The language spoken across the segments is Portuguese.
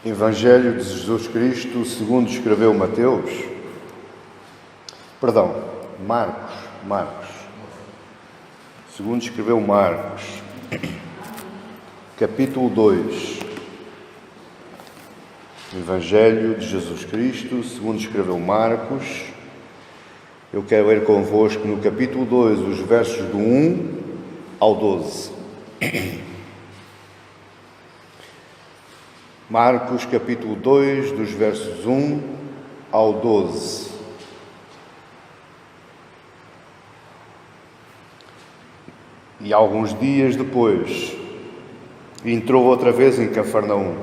Evangelho de Jesus Cristo segundo escreveu Marcos. Segundo escreveu Marcos, capítulo 2. Evangelho de Jesus Cristo segundo escreveu Marcos. Eu quero ler convosco no capítulo 2, os versos do 1 ao 12. Marcos, capítulo 2, dos versos 1 ao 12. E alguns dias depois, entrou outra vez em Cafarnaum,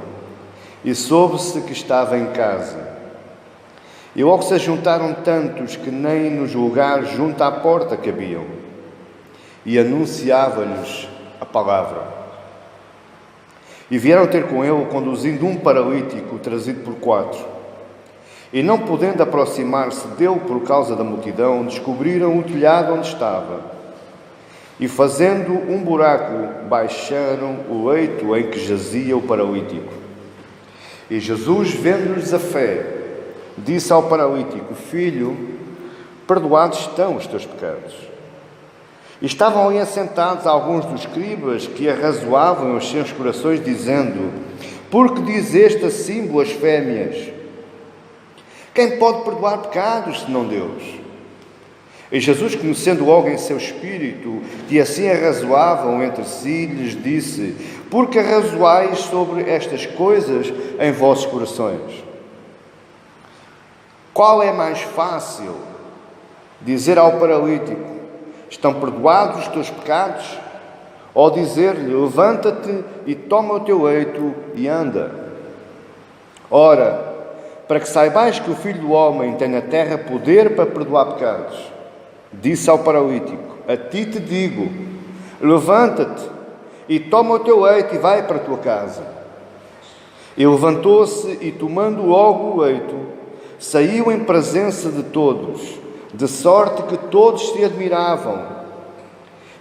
e soube-se que estava em casa. E logo se ajuntaram tantos que nem nos lugares junto à porta cabiam, e anunciava-lhes a palavra. E vieram ter com ele, conduzindo um paralítico, trazido por 4. E não podendo aproximar-se dele por causa da multidão, descobriram o telhado onde estava. E fazendo um buraco, baixaram o leito em que jazia o paralítico. E Jesus, vendo-lhes a fé, disse ao paralítico: Filho, perdoados estão os teus pecados. E estavam ali assentados alguns dos escribas que arrazoavam os seus corações, dizendo: Por que dizeste assim blasfémias? Quem pode perdoar pecados, senão Deus? E Jesus, conhecendo logo em seu espírito que assim arrazoavam entre si, lhes disse: Por que arrazoais sobre estas coisas em vossos corações? Qual é mais fácil? Dizer ao paralítico: Estão perdoados os teus pecados? Ou dizer-lhe: Levanta-te e toma o teu leito e anda? Ora, para que saibais que o Filho do Homem tem na terra poder para perdoar pecados, disse ao paralítico: A ti te digo, levanta-te e toma o teu leito e vai para a tua casa. E levantou-se e, tomando logo o leito, saiu em presença de todos, de sorte que todos se admiravam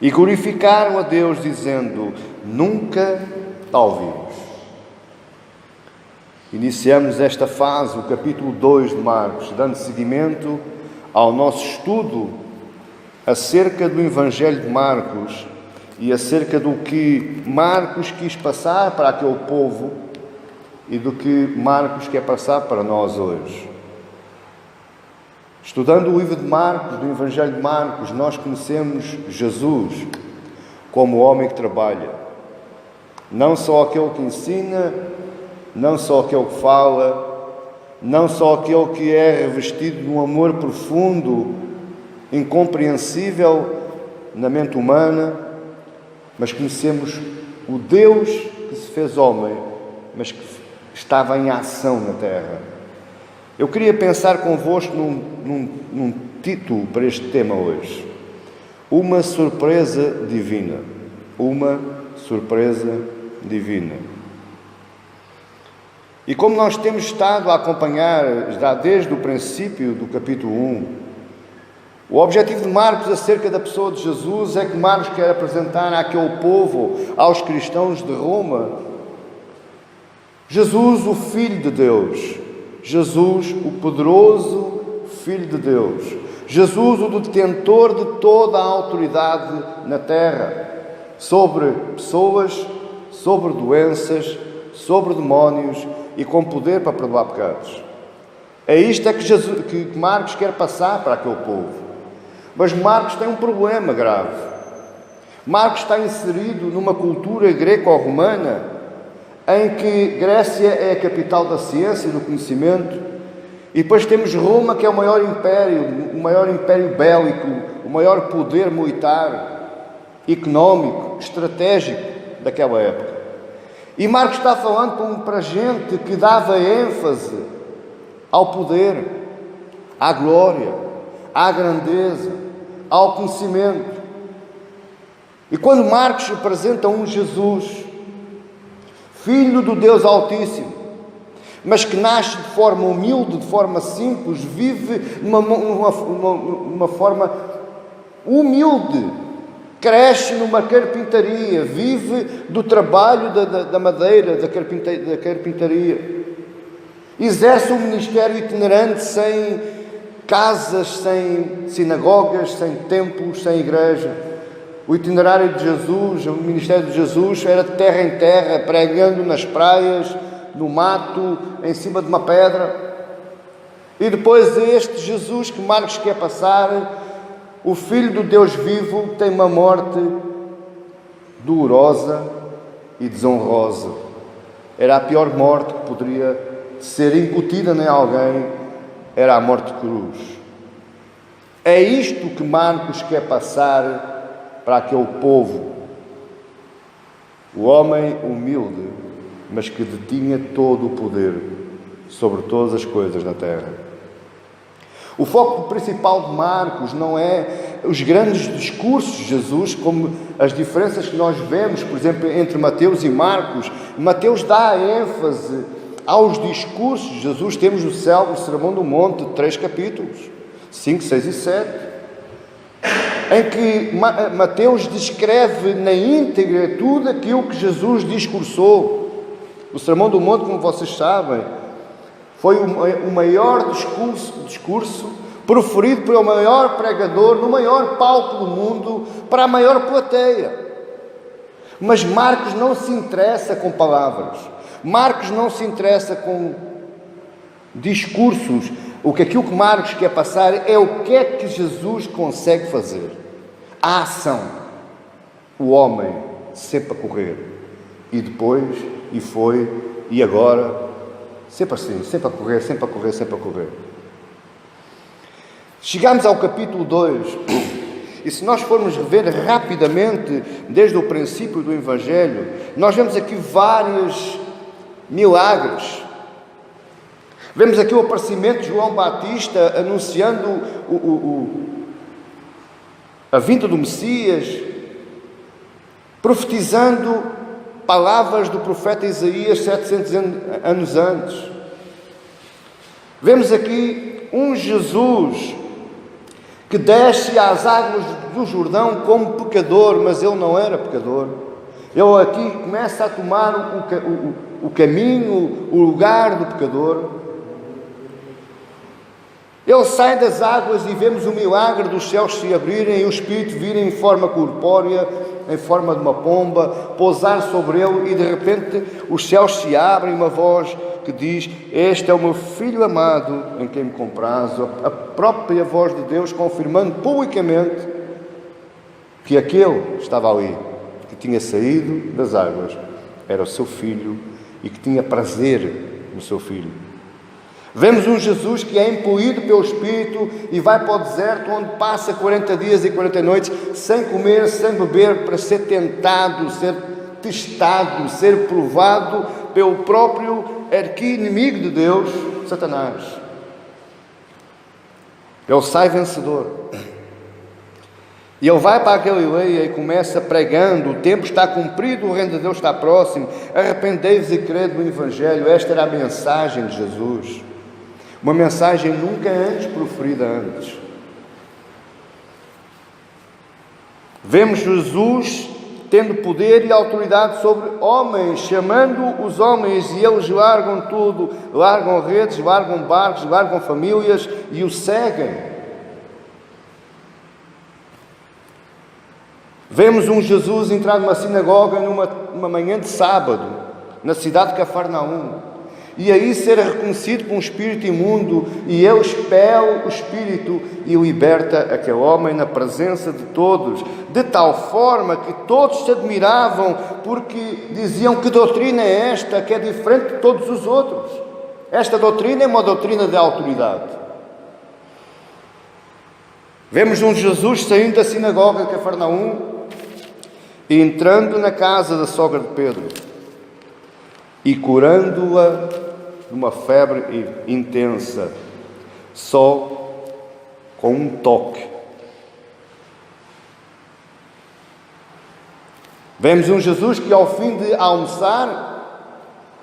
e glorificaram a Deus, dizendo: Nunca tal vimos. Iniciamos esta fase, o capítulo 2 de Marcos, dando seguimento ao nosso estudo acerca do Evangelho de Marcos e acerca do que Marcos quis passar para aquele povo e do que Marcos quer passar para nós hoje. Estudando o livro de Marcos, do Evangelho de Marcos, nós conhecemos Jesus como o homem que trabalha. Não só aquele que ensina, não só aquele que fala, não só aquele que é revestido de um amor profundo, incompreensível na mente humana, mas conhecemos o Deus que se fez homem, mas que estava em ação na terra. Eu queria pensar convosco num título para este tema hoje: Uma surpresa divina. Uma surpresa divina. E como nós temos estado a acompanhar já desde o princípio do capítulo 1, o objetivo de Marcos acerca da pessoa de Jesus é que Marcos quer apresentar àquele povo, aos cristãos de Roma, Jesus, o Filho de Deus. Jesus, o poderoso Filho de Deus. Jesus, o detentor de toda a autoridade na terra, sobre pessoas, sobre doenças, sobre demónios e com poder para perdoar pecados. É isto que Marcos quer passar para aquele povo. Mas Marcos tem um problema grave. Marcos está inserido numa cultura greco-romana em que Grécia é a capital da ciência e do conhecimento, e depois temos Roma, que é o maior império bélico, o maior poder militar, económico, estratégico daquela época. E Marcos está falando para gente que dava ênfase ao poder, à glória, à grandeza, ao conhecimento. E quando Marcos apresenta um Jesus, Filho do Deus Altíssimo, mas que nasce de forma humilde, de forma simples, vive de uma forma humilde, cresce numa carpintaria, vive do trabalho da madeira, da carpintaria. Exerce um ministério itinerante sem casas, sem sinagogas, sem templos, sem igreja. O itinerário de Jesus, o ministério de Jesus era de terra em terra, pregando nas praias, no mato, em cima de uma pedra. E depois este Jesus que Marcos quer passar, o Filho do Deus vivo, tem uma morte dolorosa e desonrosa. Era a pior morte que poderia ser incutida em alguém, era a morte de cruz. É isto que Marcos quer passar para aquele povo. O homem humilde, mas que detinha todo o poder sobre todas as coisas na terra. O foco principal de Marcos não é os grandes discursos de Jesus, como as diferenças que nós vemos, por exemplo, entre Mateus e Marcos. Mateus dá ênfase aos discursos de Jesus. Temos o célebre Sermão do Monte, de 3 capítulos, 5, 6 e 7, em que Mateus descreve na íntegra tudo aquilo que Jesus discursou. O Sermão do Monte, como vocês sabem, foi o maior discurso proferido pelo maior pregador, no maior palco do mundo, para a maior plateia. Mas Marcos não se interessa com palavras. Marcos não se interessa com discursos. Aquilo que Marcos quer passar é o que é que Jesus consegue fazer. A ação. O homem sempre a correr. E depois, e foi, e agora... Sempre assim, sempre a correr, sempre a correr, sempre a correr. Chegamos ao capítulo 2, e se nós formos rever rapidamente, desde o princípio do Evangelho, nós vemos aqui vários milagres. Vemos aqui o aparecimento de João Batista anunciando a vinda do Messias, profetizando palavras do profeta Isaías 700 anos antes. Vemos aqui um Jesus que desce às águas do Jordão como pecador, mas ele não era pecador. Ele aqui começa a tomar o caminho, o lugar do pecador. Ele sai das águas e vemos o milagre dos céus se abrirem e o Espírito vir em forma corpórea, em forma de uma pomba, pousar sobre ele, e de repente os céus se abrem, uma voz que diz: este é o meu Filho amado, em quem me comprazo. A própria voz de Deus confirmando publicamente que aquele estava ali, que tinha saído das águas, era o seu Filho e que tinha prazer no seu Filho. Vemos um Jesus que é impelido pelo Espírito e vai para o deserto, onde passa 40 dias e 40 noites sem comer, sem beber, para ser tentado, ser testado, ser provado pelo próprio arqui-inimigo de Deus, Satanás. Ele sai vencedor. E ele vai para a Galileia e começa pregando: o tempo está cumprido, o reino de Deus está próximo, arrependei-vos e crede no Evangelho. Esta era a mensagem de Jesus. Uma mensagem nunca antes proferida antes. Vemos Jesus tendo poder e autoridade sobre homens, chamando os homens, e eles largam tudo, largam redes, largam barcos, largam famílias e o seguem. Vemos um Jesus entrar numa sinagoga numa manhã de sábado, na cidade de Cafarnaum, e aí ser reconhecido por um espírito imundo, e ele expele o espírito e liberta aquele homem na presença de todos, de tal forma que todos se admiravam, porque diziam: que doutrina é esta, que é diferente de todos os outros? Esta doutrina é uma doutrina de autoridade. Vemos um Jesus saindo da sinagoga de Cafarnaum e entrando na casa da sogra de Pedro e curando-a de uma febre intensa, só com um toque. Vemos um Jesus que, ao fim de almoçar,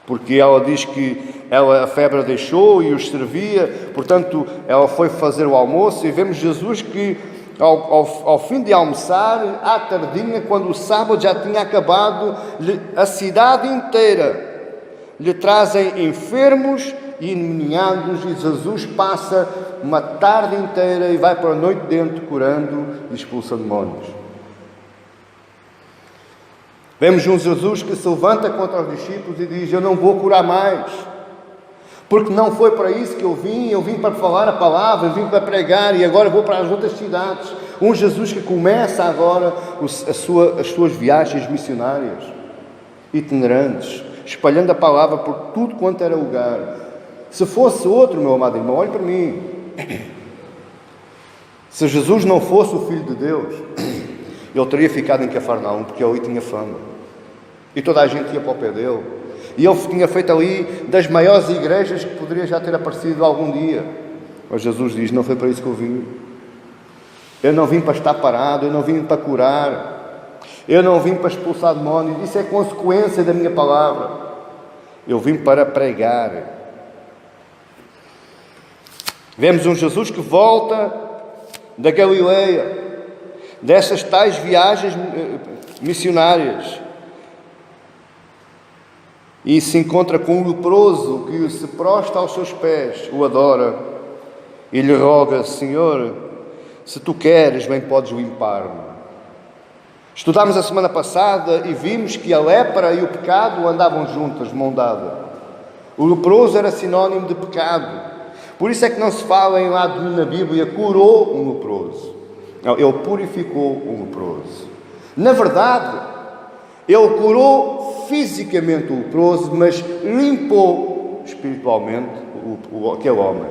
porque ela diz que a febre a deixou e os servia, portanto ela foi fazer o almoço, e vemos Jesus que ao fim de almoçar, à tardinha, quando o sábado já tinha acabado, a cidade inteira lhe trazem enfermos e endemoniados, e Jesus passa uma tarde inteira e vai para a noite dentro curando e expulsando demónios. Vemos um Jesus que se levanta contra os discípulos e diz: eu não vou curar mais, porque não foi para isso que eu vim para falar a palavra, eu vim para pregar e agora vou para as outras cidades. Um Jesus que começa agora as suas viagens missionárias, itinerantes, espalhando a palavra por tudo quanto era lugar. Se fosse outro, meu amado irmão, olhe para mim. Se Jesus não fosse o Filho de Deus, ele teria ficado em Cafarnaum, porque ele tinha fama. E toda a gente ia para o pé dele. E ele tinha feito ali das maiores igrejas que poderia já ter aparecido algum dia. Mas Jesus diz: não foi para isso que eu vim. Eu não vim para estar parado, eu não vim para curar, eu não vim para expulsar demónios. Isso é consequência da minha palavra. Eu vim para pregar. Vemos um Jesus que volta da Galileia, dessas tais viagens missionárias, e se encontra com um leproso que se prostra aos seus pés, o adora e lhe roga: Senhor, se tu queres, bem podes limpar-me. Estudámos a semana passada e vimos que a lepra e o pecado andavam juntas, mão dada. O leproso era sinónimo de pecado. Por isso é que não se fala em lado nenhum na Bíblia curou um leproso. Não, ele purificou um leproso. Na verdade, ele curou fisicamente o leproso, mas limpou espiritualmente aquele homem.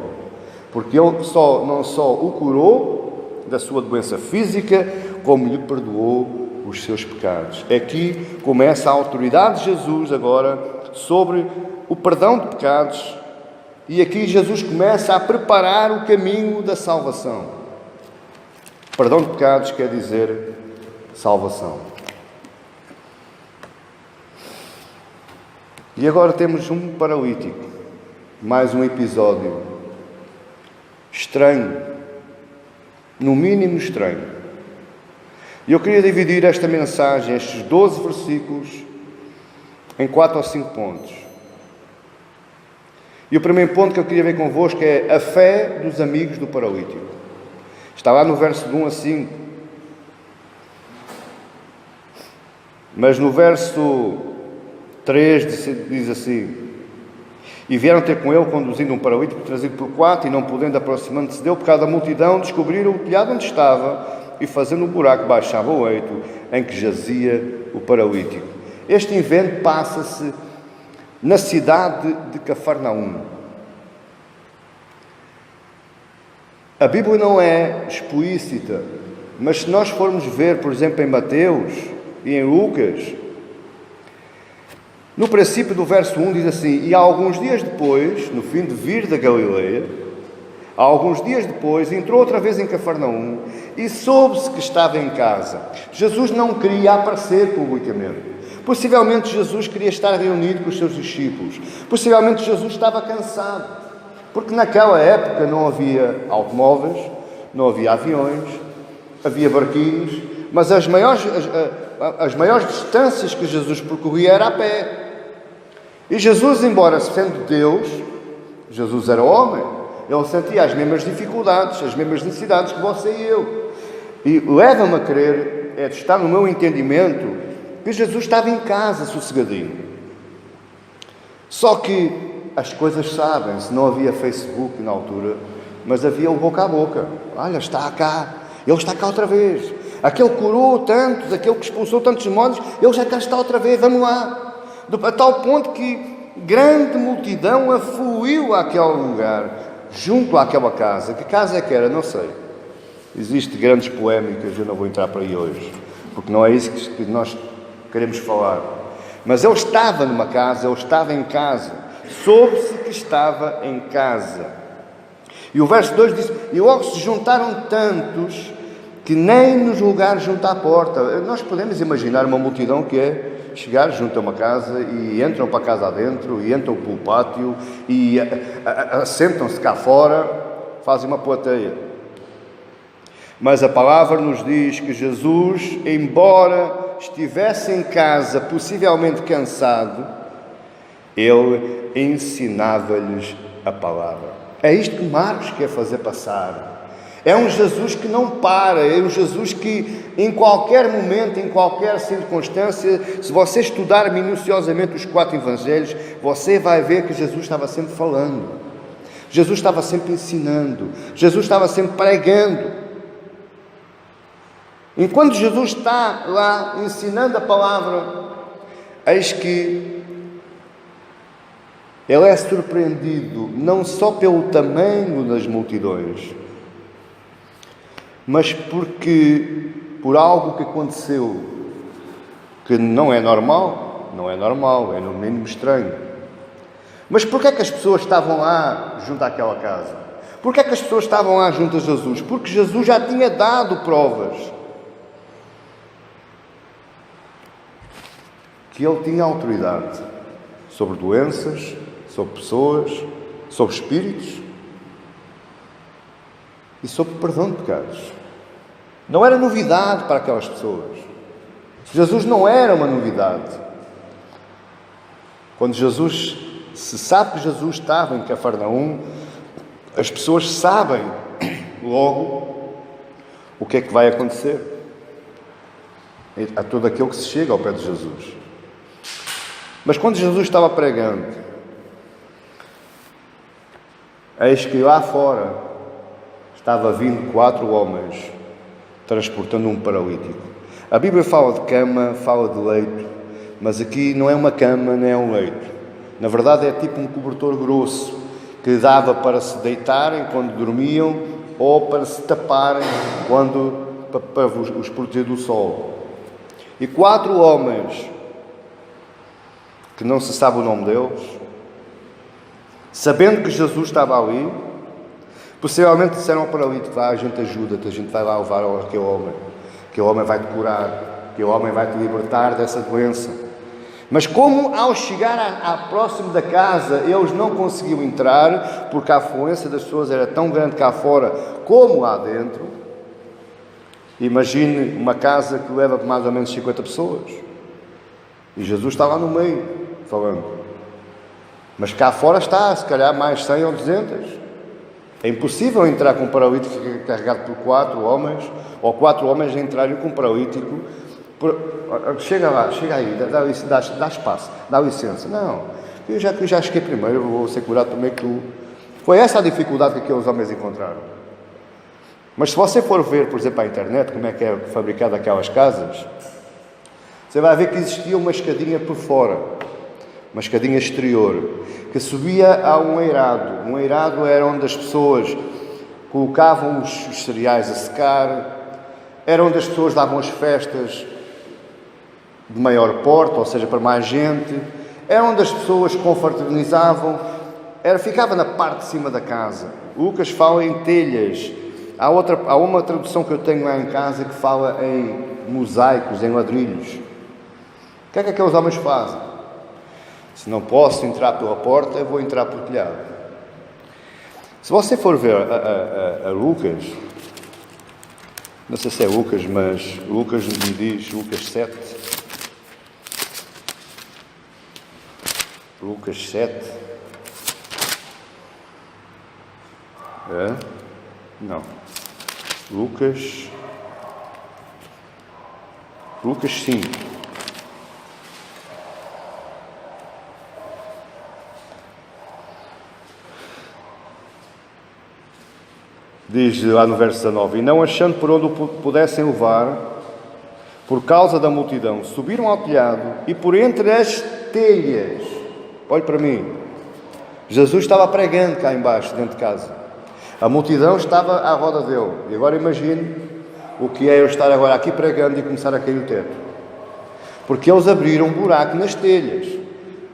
Porque ele não só o curou da sua doença física, como lhe perdoou os seus pecados. Aqui começa a autoridade de Jesus agora sobre o perdão de pecados, e aqui Jesus começa a preparar o caminho da salvação. Perdão de pecados quer dizer salvação. E agora temos um paralítico, mais um episódio estranho, no mínimo estranho. E eu queria dividir esta mensagem, estes 12 versículos, em 4 ou 5 pontos. E o primeiro ponto que eu queria ver convosco é a fé dos amigos do paralítico. Está lá no verso de 1 a 5. Mas no verso 3 diz assim: e vieram ter com ele, conduzindo um paralítico trazido por 4, e não podendo aproximando-se dele por causa da multidão, descobriram o telhado onde estava, e fazendo um buraco baixava o leito em que jazia o paralítico. Este evento passa-se na cidade de Cafarnaum. A Bíblia não é explícita, mas se nós formos ver, por exemplo, em Mateus e em Lucas, no princípio do verso 1 diz assim: e há alguns dias depois, no fim de vir da Galileia, há alguns dias depois, entrou outra vez em Cafarnaum e soube-se que estava em casa. Jesus não queria aparecer publicamente. Possivelmente Jesus queria estar reunido com os seus discípulos. Possivelmente Jesus estava cansado, porque naquela época não havia automóveis, não havia aviões, havia barquinhos, mas as maiores distâncias que Jesus percorria era a pé. E Jesus, embora sendo Deus, Jesus era homem, ele sentia as mesmas dificuldades, as mesmas necessidades que você e eu. E leva-me a crer, é de estar no meu entendimento, que Jesus estava em casa, sossegadinho. Só que as coisas sabem-se, não havia Facebook na altura, mas havia o boca a boca. Olha, está cá, ele está cá outra vez. Aquele curou tantos, aquele que expulsou tantos demónios, ele já cá está outra vez, vamos lá. A tal ponto que grande multidão afluiu àquele lugar, junto àquela casa. Que casa é que era? Não sei. Existem grandes polémicas, eu não vou entrar para aí hoje, porque não é isso que nós queremos falar. Mas ele estava numa casa, ele estava em casa. Soube-se que estava em casa. E o verso 2 diz: e logo se juntaram tantos que nem nos lugares junto à porta. Nós podemos imaginar uma multidão que é chegar junto a uma casa e entram para a casa adentro e entram pelo pátio e assentam-se cá fora, fazem uma plateia. Mas a palavra nos diz que Jesus, embora estivesse em casa, possivelmente cansado, ele ensinava-lhes a palavra. É isto que Marcos quer fazer passar. É um Jesus que não para, é um Jesus que em qualquer momento, em qualquer circunstância, se você estudar minuciosamente os 4 evangelhos, você vai ver que Jesus estava sempre falando, Jesus estava sempre ensinando, Jesus estava sempre pregando. Enquanto Jesus está lá ensinando a palavra, eis que ele é surpreendido não só pelo tamanho das multidões, mas por algo que aconteceu que não é normal, é no mínimo estranho. Mas porquê é que as pessoas estavam lá junto àquela casa? Porquê é que as pessoas estavam lá junto a Jesus? Porque Jesus já tinha dado provas que ele tinha autoridade sobre doenças, sobre pessoas, sobre espíritos e sobre perdão de pecados. Não era novidade para aquelas pessoas. Jesus não era uma novidade. Quando se sabe que Jesus estava em Cafarnaum, as pessoas sabem logo o que é que vai acontecer a todo aquele que se chega ao pé de Jesus. Mas quando Jesus estava pregando, eis que lá fora estava vindo 4 homens transportando um paralítico. A Bíblia fala de cama, fala de leito, mas aqui não é uma cama nem é um leito. Na verdade é tipo um cobertor grosso que dava para se deitarem quando dormiam ou para se taparem para os proteger do sol. E 4 homens, que não se sabe o nome deles, sabendo que Jesus estava ali, possivelmente disseram ao paralítico: a gente ajuda-te, a gente vai lá levar aquele homem vai te curar, aquele homem vai te libertar dessa doença. Mas como ao chegar próximo da casa eles não conseguiam entrar, porque a afluência das pessoas era tão grande cá fora como lá dentro, imagine uma casa que leva mais ou menos 50 pessoas, e Jesus está lá no meio, falando. Mas cá fora está, se calhar, mais 100 ou 200. É impossível entrar com um paralítico carregado por 4 homens, ou 4 homens entrarem com um paralítico. Chega lá, chega aí, dá espaço, dá licença. Não, eu já cheguei primeiro, eu vou ser curado primeiro que tu. Foi essa a dificuldade que aqueles homens encontraram. Mas se você for ver, por exemplo, a internet, como é que é fabricada aquelas casas, você vai ver que existia uma escadinha por fora, uma escadinha exterior, que subia a um eirado. Um eirado era onde as pessoas colocavam os cereais a secar, era onde as pessoas davam as festas de maior porte, ou seja, para mais gente, era onde as pessoas confraternizavam, ficava na parte de cima da casa. Lucas fala em telhas. Há uma tradução que eu tenho lá em casa que fala em mosaicos, em ladrilhos. O que é que aqueles homens fazem? Se não posso entrar pela porta, eu vou entrar por telhado. Se você for ver a Lucas, não sei se é Lucas, mas Lucas me diz, Lucas 7. Lucas 7. Não. Lucas 5. Diz lá no verso 19: e não achando por onde o pudessem levar, por causa da multidão, subiram ao telhado e por entre as telhas, olhe para mim, Jesus estava pregando cá embaixo, dentro de casa. A multidão estava à roda dele. E agora imagine o que é eu estar agora aqui pregando e começar a cair o teto. Porque eles abriram um buraco nas telhas.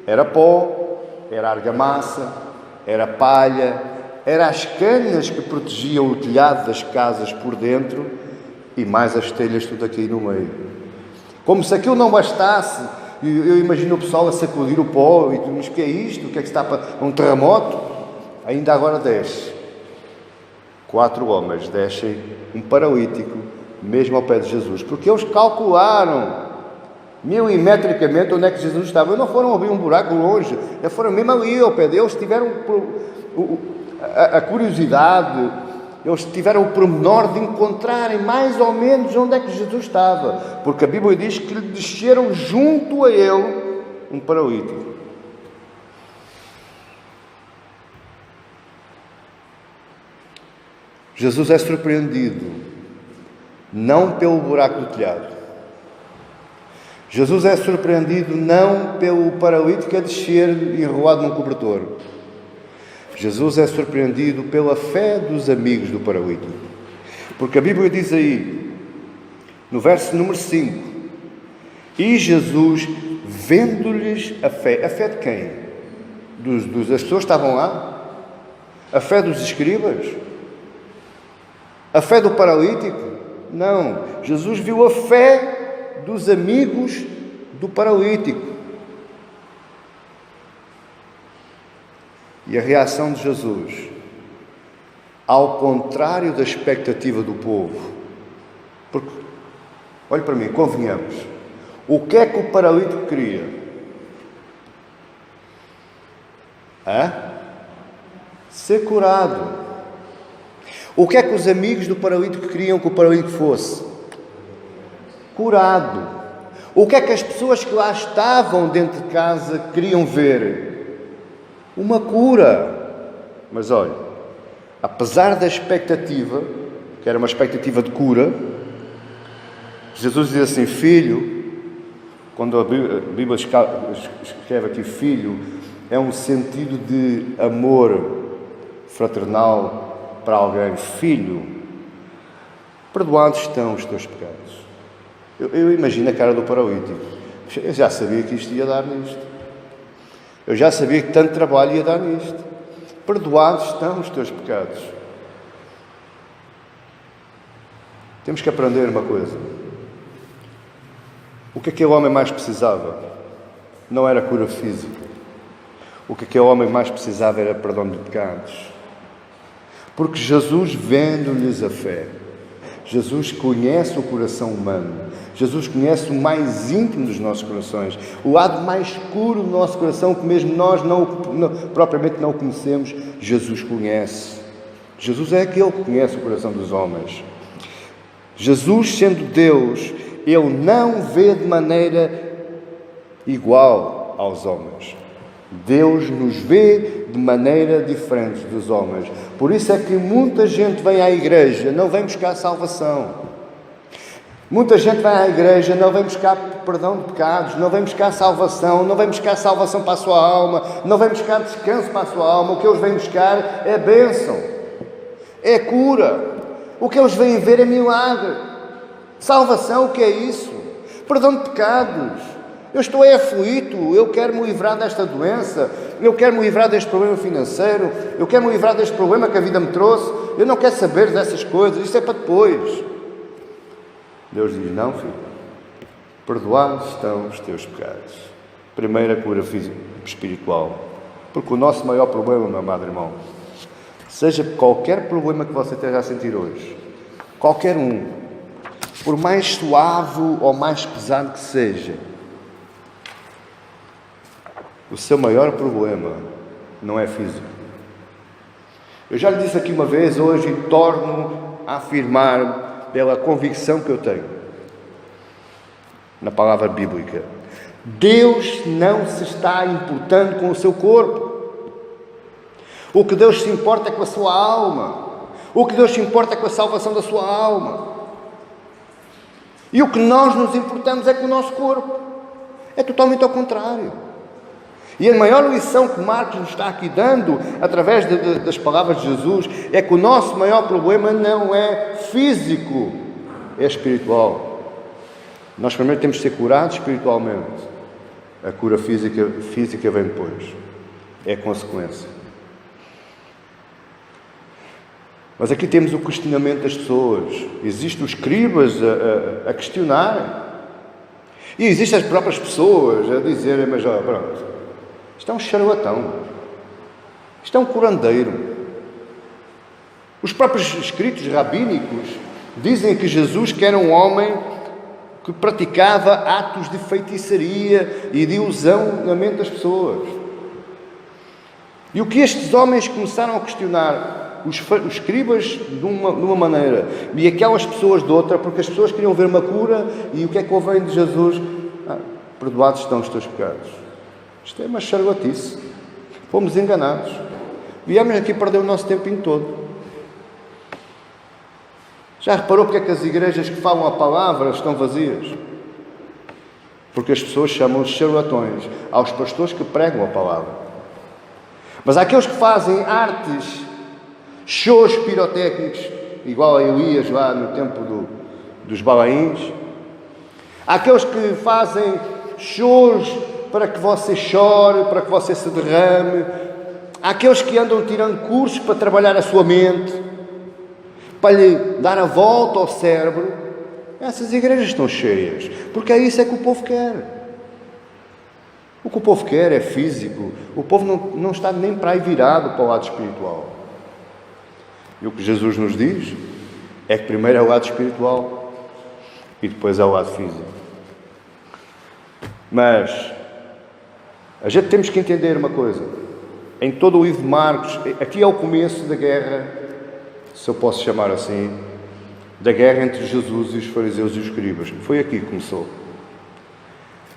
Era pó, era argamassa, era palha, eram as canas que protegiam o telhado das casas por dentro e mais as telhas tudo aqui no meio. Como se aquilo não bastasse, eu imagino o pessoal a sacudir o pó e tu, mas o que é isto? O que é que está para um terremoto? Ainda agora desce. 4 homens descem um paralítico mesmo ao pé de Jesus, porque eles calcularam milimetricamente onde é que Jesus estava. Eles não foram abrir um buraco longe, eles foram mesmo ali ao pé deles, tiveram a curiosidade, eles tiveram o pormenor de encontrarem mais ou menos onde é que Jesus estava, porque a Bíblia diz que lhe desceram junto a ele um paralítico. Jesus é surpreendido não pelo buraco do telhado. Jesus é surpreendido não pelo paralítico a descer enrolado num cobertor. Jesus é surpreendido pela fé dos amigos do paralítico. Porque a Bíblia diz aí, no verso número 5, e Jesus, vendo-lhes a fé de quem? Das pessoas que estavam lá? A fé dos escribas? A fé do paralítico? Não. Jesus viu a fé dos amigos do paralítico. E a reação de Jesus, ao contrário da expectativa do povo, porque, olhe para mim, convenhamos, o que é que o paralítico queria? Ser curado. O que é que os amigos do paralítico queriam que o paralítico fosse? Curado. O que é que as pessoas que lá estavam dentro de casa queriam ver? Uma cura. Mas olha, apesar da expectativa, que era uma expectativa de cura, Jesus diz assim, filho, quando a Bíblia escreve aqui filho, é um sentido de amor fraternal para alguém. Filho, perdoados estão os teus pecados. Eu imagino a cara do paralítico. Eu já sabia que isto ia dar nisto. Eu já sabia que tanto trabalho ia dar nisto. Perdoados estão os teus pecados. Temos que aprender uma coisa. O que aquele homem mais precisava não era cura física. O que aquele homem mais precisava era perdão de pecados. Porque Jesus, vendo-lhes a fé, Jesus conhece o coração humano, Jesus conhece o mais íntimo dos nossos corações, o lado mais escuro do nosso coração, que mesmo nós propriamente não conhecemos, Jesus conhece. Jesus é aquele que conhece o coração dos homens. Jesus, sendo Deus, Ele não vê de maneira igual aos homens. Deus nos vê de maneira diferente dos homens. Por isso é que muita gente vem à igreja, não vem buscar salvação. Muita gente vai à igreja, não vem buscar perdão de pecados, não vem buscar salvação, não vem buscar salvação para a sua alma, não vem buscar descanso para a sua alma. O que eles vêm buscar é bênção, é cura. O que eles vêm ver é milagre. Salvação, o que é isso? Perdão de pecados. Eu estou aflito, eu quero me livrar desta doença, eu quero me livrar deste problema financeiro, eu quero me livrar deste problema que a vida me trouxe, eu não quero saber dessas coisas, isso é para depois. Deus diz, não, filho, perdoados estão os teus pecados. Primeira cura física, espiritual, porque o nosso maior problema, meu amado irmão, seja qualquer problema que você esteja a sentir hoje, qualquer um, por mais suave ou mais pesado que seja, o seu maior problema não é físico. Eu já lhe disse aqui uma vez, hoje, e torno a afirmar pela convicção que eu tenho na palavra bíblica. Deus não se está importando com o seu corpo. O que Deus se importa é com a sua alma. O que Deus se importa é com a salvação da sua alma. E o que nós nos importamos é com o nosso corpo. É totalmente ao contrário. E a maior lição que Marcos nos está aqui dando, através das palavras de Jesus, é que o nosso maior problema não é físico, é espiritual. Nós primeiro temos de ser curados espiritualmente. A cura física vem depois. É consequência. Mas aqui temos o questionamento das pessoas. Existem os escribas a questionarem. E existem as próprias pessoas a dizerem, mas ó, pronto. Isto é um charlatão. Isto é um curandeiro. Os próprios escritos rabínicos dizem que Jesus, que era um homem que praticava atos de feitiçaria e de ilusão na mente das pessoas. E o que estes homens começaram a questionar, os escribas de uma maneira e aquelas pessoas de outra, porque as pessoas queriam ver uma cura, e o que é que houve de Jesus? Perdoados estão os teus pecados. Isto é uma charlatice. Fomos enganados. Viemos aqui perder o nosso tempinho todo. Já reparou porque é que as igrejas que falam a palavra estão vazias? Porque as pessoas chamam de charlatões aos pastores que pregam a palavra. Mas há aqueles que fazem artes, shows pirotécnicos, igual a Elias lá no tempo dos Balaíns. Há aqueles que fazem shows para que você chore, para que você se derrame. Há aqueles que andam tirando cursos para trabalhar a sua mente, para lhe dar a volta ao cérebro. Essas igrejas estão cheias, porque é isso que o povo quer. O que o povo quer é físico. O povo não está nem para aí virado para o lado espiritual. E o que Jesus nos diz é que primeiro é o lado espiritual e depois é o lado físico. Mas a gente temos que entender uma coisa. Em todo o livro de Marcos, aqui é o começo da guerra, se eu posso chamar assim, da guerra entre Jesus e os fariseus e os escribas. Foi aqui que começou.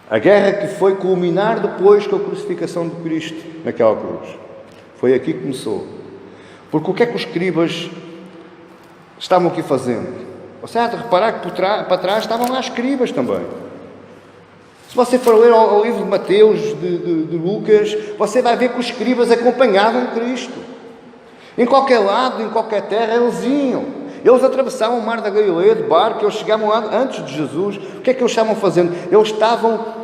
A guerra que foi culminar depois com a crucificação de Cristo naquela cruz. Foi aqui que começou. Porque o que é que os escribas estavam aqui fazendo? Você há de reparar que para trás estavam lá escribas também. Se você for ler o livro de Mateus, de Lucas, você vai ver que os escribas acompanhavam Cristo. Em qualquer lado, em qualquer terra, eles iam. Eles atravessavam o mar da Galileia de barco, eles chegavam lá antes de Jesus. O que é que eles estavam fazendo? Eles estavam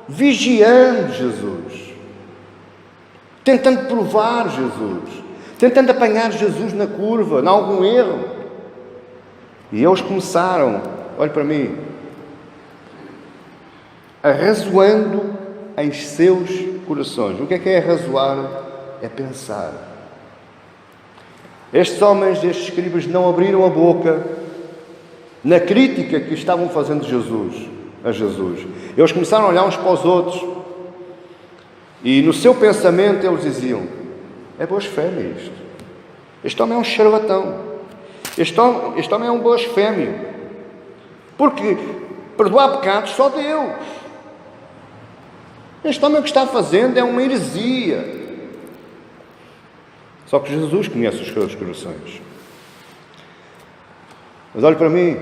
vigiando Jesus, tentando provar Jesus, tentando apanhar Jesus na curva, em algum erro. E eles começaram, olhe para mim, arrazoando em seus corações. O que é arrazoar? É pensar. Estes homens, estes escribas, não abriram a boca na crítica que estavam fazendo a Jesus. Eles começaram a olhar uns para os outros e no seu pensamento eles diziam: é blasfémia isto. Este homem é um charlatão. Este homem é um blasfémio. Porque perdoar pecados só Deus. Este homem o que está fazendo é uma heresia. Só que Jesus conhece os seus corações. Mas olhe para mim,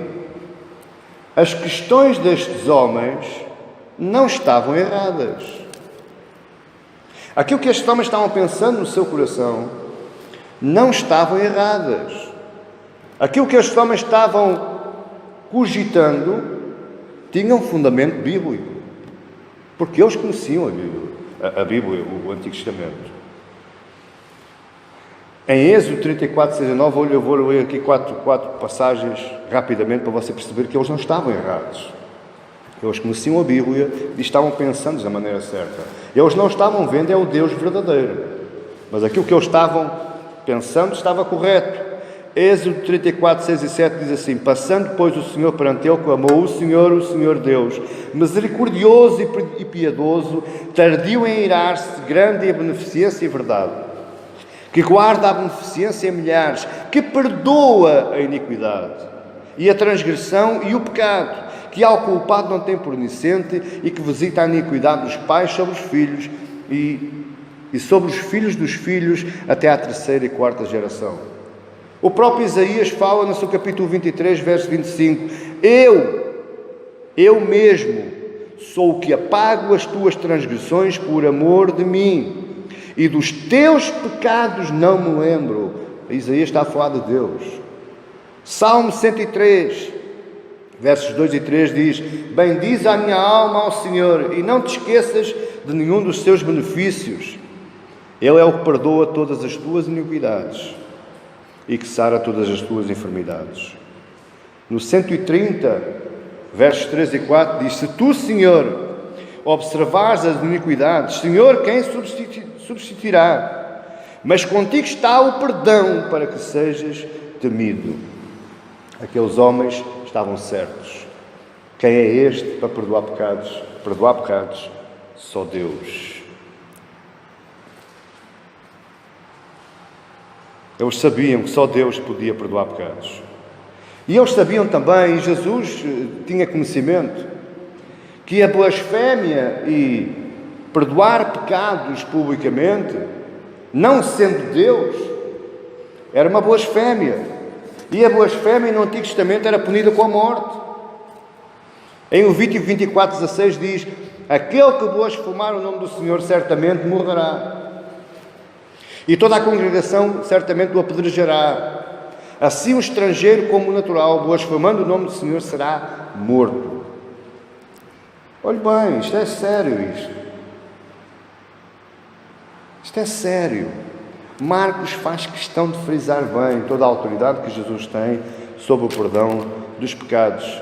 as questões destes homens não estavam erradas. Aquilo que estes homens estavam pensando no seu coração não estavam erradas. Aquilo que estes homens estavam cogitando tinha um fundamento bíblico. Porque eles conheciam a Bíblia, o Antigo Testamento. Em Êxodo 34, 19, eu vou ler aqui quatro passagens rapidamente para você perceber que eles não estavam errados. Eles conheciam a Bíblia e estavam pensando da maneira certa. Eles não estavam vendo o Deus verdadeiro, mas aquilo que eles estavam pensando estava correto. Êxodo 34, 6 e 7 diz assim: passando, pois, o Senhor perante ele, clamou: o Senhor Deus, misericordioso e piedoso, tardio em irar-se, grande em beneficência e verdade, que guarda a beneficência em milhares, que perdoa a iniquidade e a transgressão e o pecado, que ao culpado não tem pernicente, e que visita a iniquidade dos pais sobre os filhos e sobre os filhos dos filhos até à terceira e quarta geração. O próprio Isaías fala no seu capítulo 23, verso 25: eu mesmo sou o que apago as tuas transgressões por amor de mim, e dos teus pecados não me lembro. Isaías está a falar de Deus. Salmo 103, versos 2 e 3 diz: bendize a minha alma ao Senhor, e não te esqueças de nenhum dos seus benefícios. Ele é o que perdoa todas as tuas iniquidades e que sara todas as tuas enfermidades. No 130, versos 3 e 4 diz: se tu, Senhor, observares as iniquidades, Senhor, quem subsistirá? Mas contigo está o perdão para que sejas temido. Aqueles homens estavam certos. Quem é este para perdoar pecados? Perdoar pecados, só Deus. Eles sabiam que só Deus podia perdoar pecados. E eles sabiam também, e Jesus tinha conhecimento, que a blasfémia e perdoar pecados publicamente, não sendo Deus, era uma blasfémia. E a blasfémia no Antigo Testamento era punida com a morte. Em Levítico 24:16 diz: aquele que blasfemar o nome do Senhor certamente morrerá. E toda a congregação certamente o apedrejará. Assim o estrangeiro como o natural, blasfemando o nome do Senhor, será morto. Olhe bem, isto é sério isto. Isto é sério. Marcos faz questão de frisar bem toda a autoridade que Jesus tem sobre o perdão dos pecados.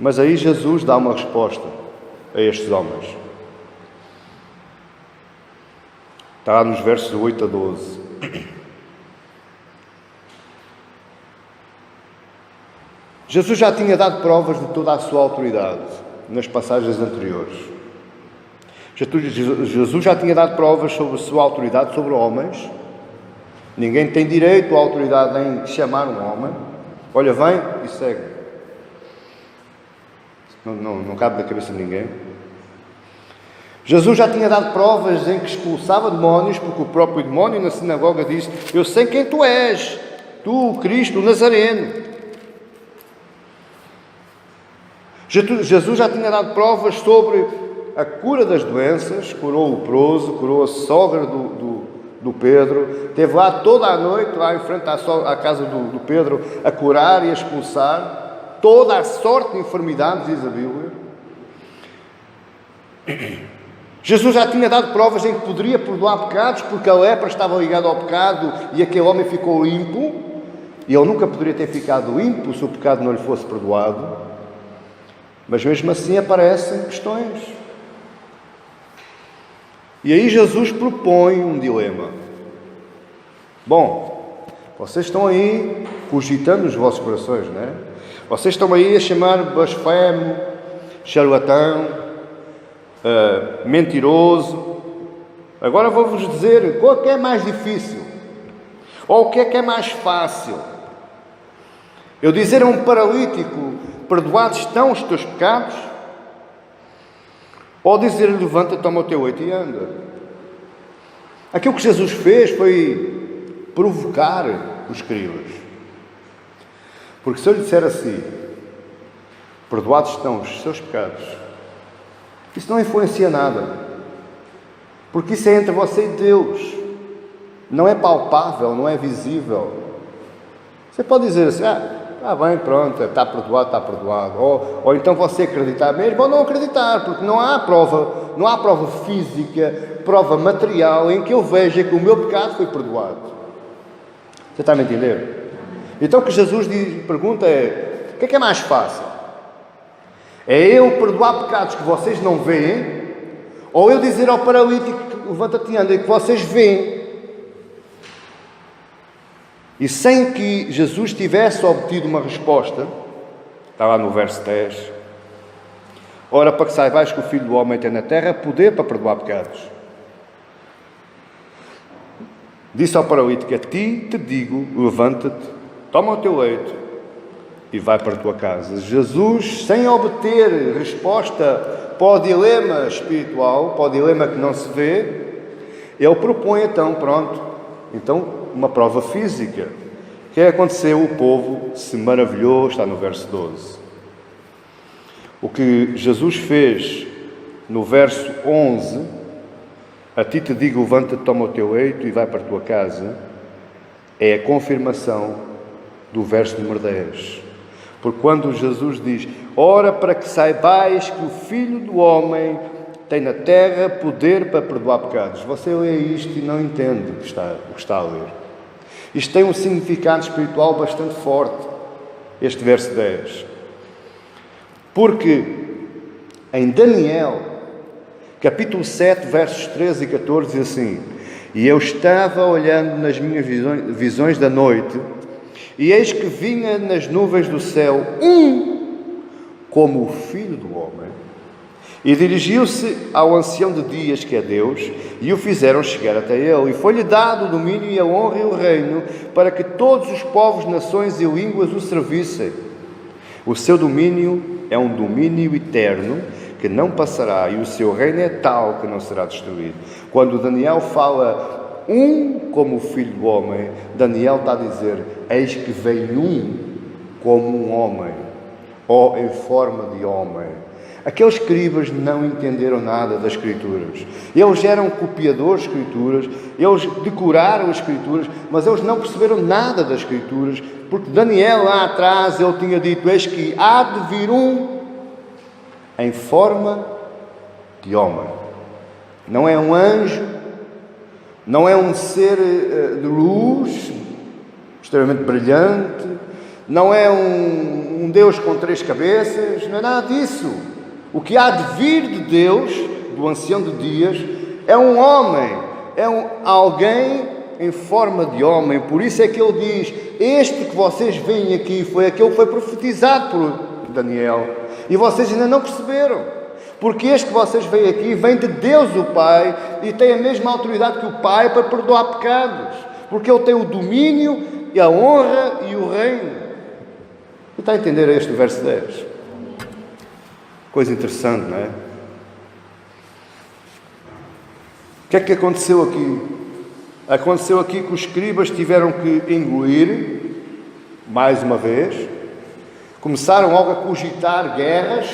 Mas aí Jesus dá uma resposta a estes homens. Está lá nos versos 8 a 12. Jesus já tinha dado provas de toda a sua autoridade nas passagens anteriores. Jesus já tinha dado provas sobre a sua autoridade sobre homens. Ninguém tem direito à autoridade em chamar um homem. Olha, vem e segue. Não cabe na cabeça de ninguém. Jesus já tinha dado provas em que expulsava demónios, porque o próprio demónio na sinagoga disse: eu sei quem tu és, tu, o Cristo, o Nazareno. Jesus já tinha dado provas sobre a cura das doenças, curou o leproso, curou a sogra do Pedro, esteve lá toda a noite, lá em frente à casa do Pedro, a curar e a expulsar toda a sorte de enfermidades, diz a Bíblia. Jesus já tinha dado provas em que poderia perdoar pecados, porque a lepra estava ligada ao pecado e aquele homem ficou limpo, e ele nunca poderia ter ficado limpo se o pecado não lhe fosse perdoado. Mas mesmo assim aparecem questões. E aí Jesus propõe um dilema. Bom, vocês estão aí cogitando nos vossos corações, não é? Vocês estão aí a chamar blasfemo, charlatão, mentiroso. Agora vou-vos dizer qual é que é mais difícil, ou o que é mais fácil. Eu dizer a um paralítico: perdoados estão os teus pecados? Ou dizer-lhe: levanta, toma o teu leito e anda? Aquilo que Jesus fez foi provocar os escribas. Porque se eu lhe disser assim: perdoados estão os seus pecados, isso não influencia nada. Porque isso é entre você e Deus. Não é palpável, não é visível. Você pode dizer assim: bem, pronto, está perdoado, está perdoado. Ou então você acreditar mesmo ou não acreditar, porque não há prova física, prova material em que eu veja que o meu pecado foi perdoado. Você está a me entender? Então o que Jesus pergunta é: o que é mais fácil? É eu perdoar pecados que vocês não veem, ou eu dizer ao paralítico: levanta-te e anda, que vocês veem? E sem que Jesus tivesse obtido uma resposta, está lá no verso 10, ora, para que saibais que o Filho do Homem tem na terra poder para perdoar pecados. Disse ao paralítico: a ti te digo, levanta-te, toma o teu leito e vai para a tua casa. Jesus, sem obter resposta para o dilema espiritual, para o dilema que não se vê, ele propõe então uma prova física. O que aconteceu? O povo se maravilhou, está no verso 12. O que Jesus fez no verso 11, a ti te digo, levanta-te, toma o teu leito e vai para a tua casa, é a confirmação do verso número 10. Porque quando Jesus diz: ora, para que saibais que o Filho do Homem tem na terra poder para perdoar pecados. Você lê isto e não entende o que está a ler. Isto tem um significado espiritual bastante forte, este verso 10. Porque em Daniel, capítulo 7, versos 13 e 14, diz assim: e eu estava olhando nas minhas visões da noite, e eis que vinha nas nuvens do céu como o Filho do Homem, E dirigiu-se ao ancião de dias, que é Deus, e o fizeram chegar até ele. E foi-lhe dado o domínio e a honra e o reino, para que todos os povos, nações e línguas o servissem. O seu domínio é um domínio eterno, que não passará, e o seu reino é tal que não será destruído. Quando Daniel fala como o Filho do Homem, Daniel está a dizer: eis que vem como um homem, ou em forma de homem. Aqueles escribas não entenderam nada das Escrituras. Eles eram copiadores de Escrituras, eles decoraram as Escrituras, mas eles não perceberam nada das Escrituras, porque Daniel lá atrás, ele tinha dito: eis que há de vir em forma de homem. Não é um anjo, não é um ser de luz, extremamente brilhante, não é um Deus com 3 cabeças, não é nada disso. O que há de vir de Deus, do ancião de dias, é um homem, alguém em forma de homem. Por isso é que ele diz: este que vocês veem aqui foi aquele que foi profetizado por Daniel, e vocês ainda não perceberam, porque este que vocês veem aqui vem de Deus o Pai, e tem a mesma autoridade que o Pai para perdoar pecados, porque ele tem o domínio e a honra e o reino. E está a entender este verso 10? Coisa interessante, não é? O que é que aconteceu aqui? Aconteceu aqui que os escribas tiveram que engolir, mais uma vez, começaram logo a cogitar guerras,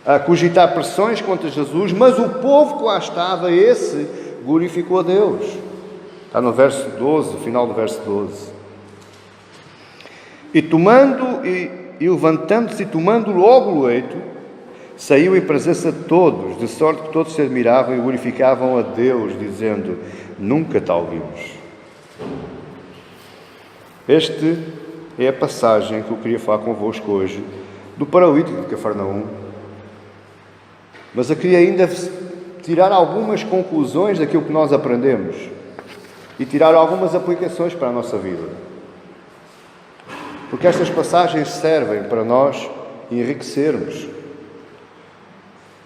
a cogitar pressões contra Jesus, mas o povo que lá estava, esse, glorificou a Deus. Está no verso 12, final do verso 12. E levantando-se e tomando logo o leito, saiu em presença de todos, de sorte que todos se admiravam e glorificavam a Deus, dizendo: nunca tal vimos. Esta é a passagem que eu queria falar convosco hoje, do paralítico de Cafarnaum. Mas eu queria ainda tirar algumas conclusões daquilo que nós aprendemos e tirar algumas aplicações para a nossa vida. Porque estas passagens servem para nós enriquecermos.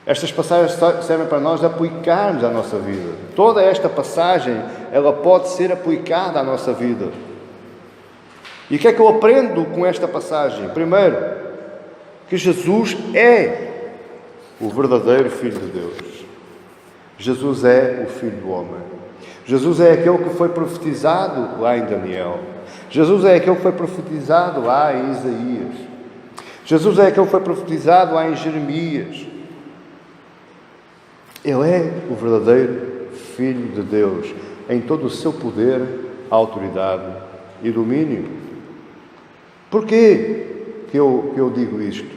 Estas passagens servem para nós aplicarmos à nossa vida. Toda esta passagem, ela pode ser aplicada à nossa vida. E o que é que eu aprendo com esta passagem? Primeiro, que Jesus é o verdadeiro Filho de Deus. Jesus é o Filho do Homem. Jesus é aquele que foi profetizado lá em Daniel. Jesus é aquele que foi profetizado lá em Isaías. Jesus é aquele que foi profetizado lá em Jeremias. Ele é o verdadeiro Filho de Deus, em todo o seu poder, autoridade e domínio. Porquê que eu digo isto?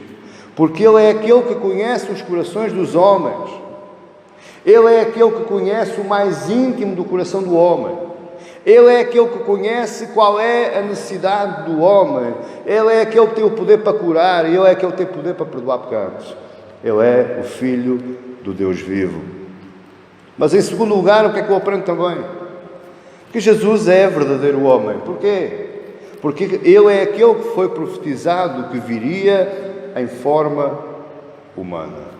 Porque Ele é aquele que conhece os corações dos homens. Ele é aquele que conhece o mais íntimo do coração do homem. Ele é aquele que conhece qual é a necessidade do homem. Ele é aquele que tem o poder para curar. Ele é aquele que tem o poder para perdoar pecados. Ele é o Filho do Deus vivo. Mas em segundo lugar, o que é que eu aprendo também? Que Jesus é verdadeiro homem. Porquê? Porque Ele é aquele que foi profetizado que viria em forma humana.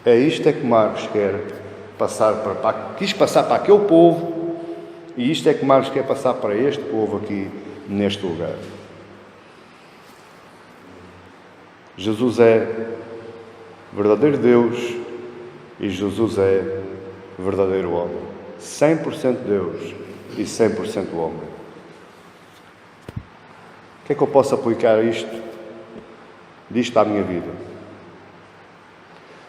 É isto que Marcos quer passar quis passar para aquele povo. E isto é que Marcos quer passar para este povo aqui, neste lugar. Jesus é verdadeiro Deus e Jesus é verdadeiro homem. 100% Deus e 100% homem. O que é que eu posso aplicar disto à minha vida?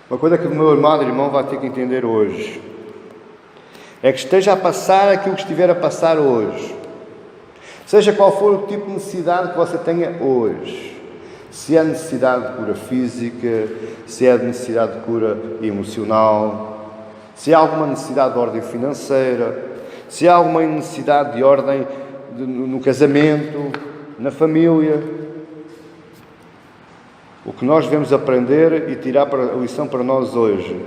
Uma coisa que o meu amado irmão vai ter que entender hoje é que esteja a passar aquilo que estiver a passar hoje, seja qual for o tipo de necessidade que você tenha hoje, se é necessidade de cura física, se é necessidade de cura emocional, se há alguma necessidade de ordem financeira, se há alguma necessidade de ordem no casamento, na família, o que nós devemos aprender e tirar a lição para nós hoje,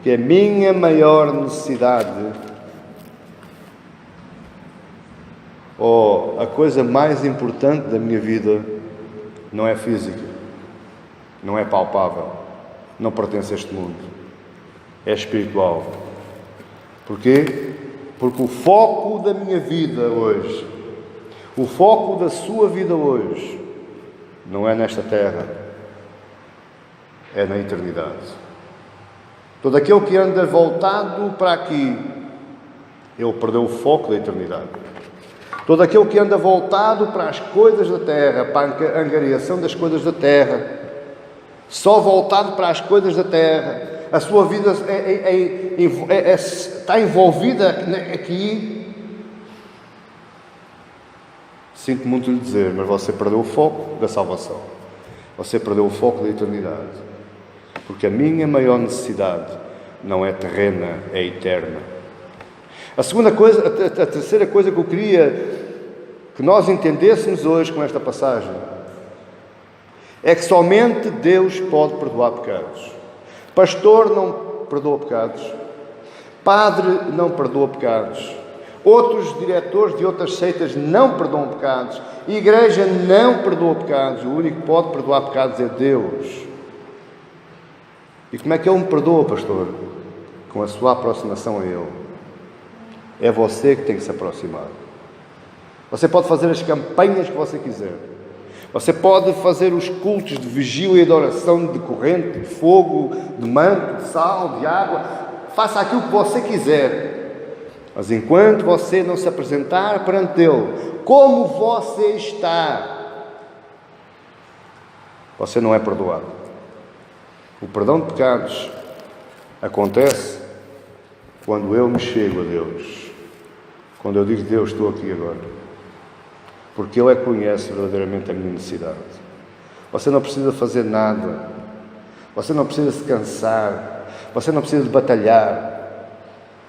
que a minha maior necessidade, ou a coisa mais importante da minha vida, não é física, não é palpável, não pertence a este mundo. É espiritual. Porquê? Porque o foco da minha vida hoje, o foco da sua vida hoje, não é nesta terra, é na eternidade. Todo aquele que anda voltado para aqui, ele perdeu o foco da eternidade. Todo aquele que anda voltado para as coisas da terra, para a angariação das coisas da terra, só voltado para as coisas da terra, a sua vida está envolvida aqui. Sinto muito lhe dizer, mas você perdeu o foco da salvação. Você perdeu o foco da eternidade. Porque a minha maior necessidade não é terrena, é eterna. A terceira coisa que eu queria que nós entendêssemos hoje com esta passagem é que somente Deus pode perdoar pecados. Pastor não perdoa pecados. Padre não perdoa pecados. Outros diretores de outras seitas não perdoam pecados. Igreja não perdoa pecados. O único que pode perdoar pecados é Deus. E como é que Ele me perdoa, pastor? Com a sua aproximação a Ele. É você que tem que se aproximar. Você pode fazer as campanhas que você quiser. Você pode fazer os cultos de vigília e de oração, de corrente, de fogo, de manto, de sal, de água. Faça aquilo que você quiser. Mas enquanto você não se apresentar perante Ele, como você está, você não é perdoado. O perdão de pecados acontece quando eu me chego a Deus. Quando eu digo, Deus, estou aqui agora. Porque Ele é que conhece verdadeiramente a minha necessidade. Você não precisa fazer nada. Você não precisa se cansar. Você não precisa de batalhar.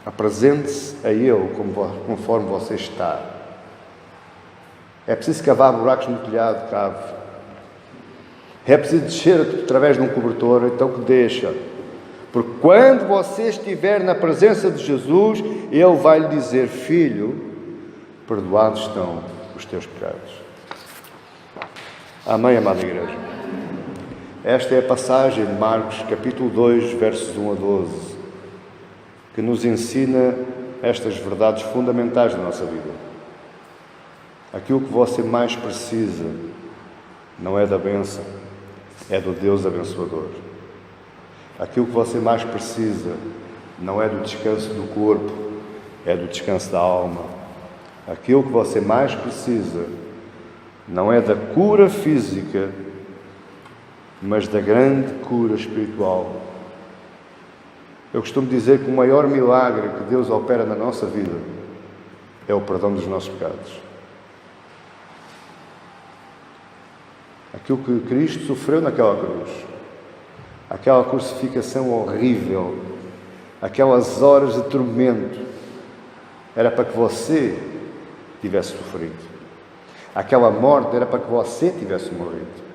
Apresente-se a Ele conforme você está. É preciso cavar buracos no telhado, cave. É preciso descer através de um cobertor, então que deixa. Porque quando você estiver na presença de Jesus, Ele vai lhe dizer, filho, perdoados estão os teus pecados. Amém, amada igreja? Esta é a passagem de Marcos, capítulo 2, versos 1 a 12, que nos ensina estas verdades fundamentais da nossa vida. Aquilo que você mais precisa não é da bênção, é do Deus abençoador. Aquilo que você mais precisa não é do descanso do corpo, é do descanso da alma. Aquilo que você mais precisa não é da cura física, mas da grande cura espiritual. Eu costumo dizer que o maior milagre que Deus opera na nossa vida é o perdão dos nossos pecados. Aquilo que Cristo sofreu naquela cruz, aquela crucificação horrível, aquelas horas de tormento, era para que você tivesse sofrido. Aquela morte era para que você tivesse morrido.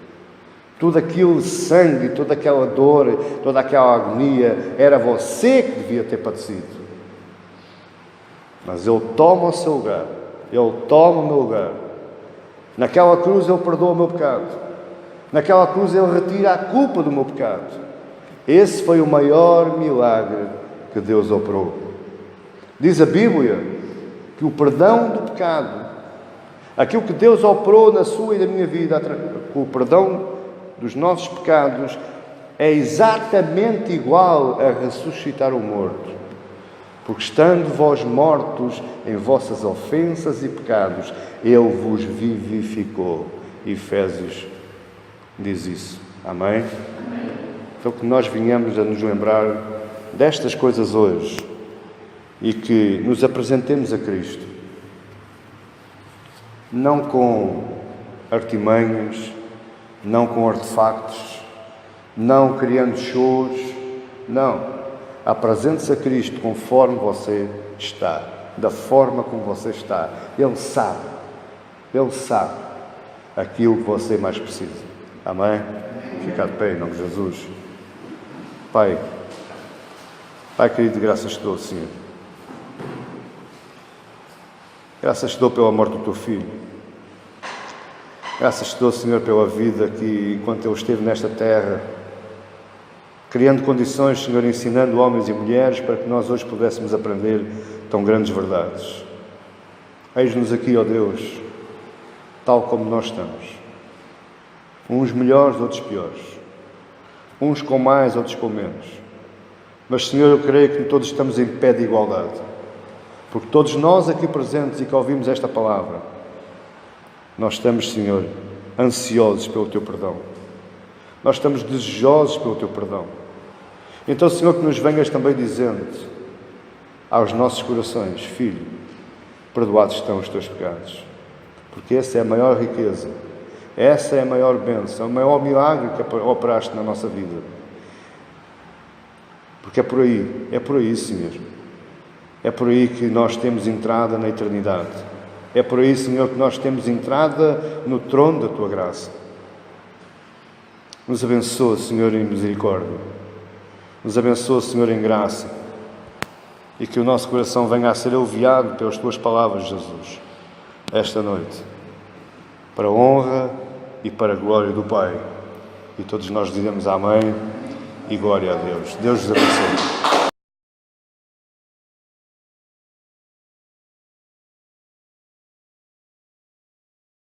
Tudo aquele sangue, toda aquela dor, toda aquela agonia, era você que devia ter padecido. Mas Ele toma o seu lugar. Ele toma o meu lugar. Naquela cruz Ele perdoa o meu pecado. Naquela cruz Ele retira a culpa do meu pecado. Esse foi o maior milagre que Deus operou. Diz a Bíblia que o perdão do pecado, aquilo que Deus operou na sua e na minha vida, o perdão dos nossos pecados, é exatamente igual a ressuscitar o morto. Porque estando vós mortos em vossas ofensas e pecados, Ele vos vivificou. Efésios diz isso. Amém? Então que nós venhamos a nos lembrar destas coisas hoje e que nos apresentemos a Cristo, não com artimanhas, não com artefactos, não criando shows, não. Apresente-se a Cristo conforme você está, da forma como você está. Ele sabe aquilo que você mais precisa. Amém? Fica de pé em nome de Jesus. Pai querido, graças te dou, Senhor. Graças te dou pela morte do teu filho. Graças te dou, Senhor, pela vida que, enquanto ele esteve nesta terra, criando condições, Senhor, ensinando homens e mulheres para que nós hoje pudéssemos aprender tão grandes verdades. Eis-nos aqui, ó Deus, tal como nós estamos. Uns melhores, outros piores. Uns com mais, outros com menos. Mas, Senhor, eu creio que todos estamos em pé de igualdade. Porque todos nós aqui presentes e que ouvimos esta palavra, nós estamos, Senhor, ansiosos pelo Teu perdão. Nós estamos desejosos pelo Teu perdão. Então, Senhor, que nos venhas também dizendo aos nossos corações: Filho, perdoados estão os teus pecados. Porque essa é a maior riqueza, essa é a maior bênção, o maior milagre que operaste na nossa vida. Porque é por aí, Senhor. É por aí que nós temos entrada na eternidade. É por aí, Senhor, que nós temos entrada no trono da Tua graça. Nos abençoa, Senhor, em misericórdia. Nos abençoa, Senhor, em graça. E que o nosso coração venha a ser aliviado pelas Tuas palavras, Jesus, esta noite. Para a honra e para a glória do Pai. E todos nós dizemos amém e glória a Deus. Deus vos abençoe.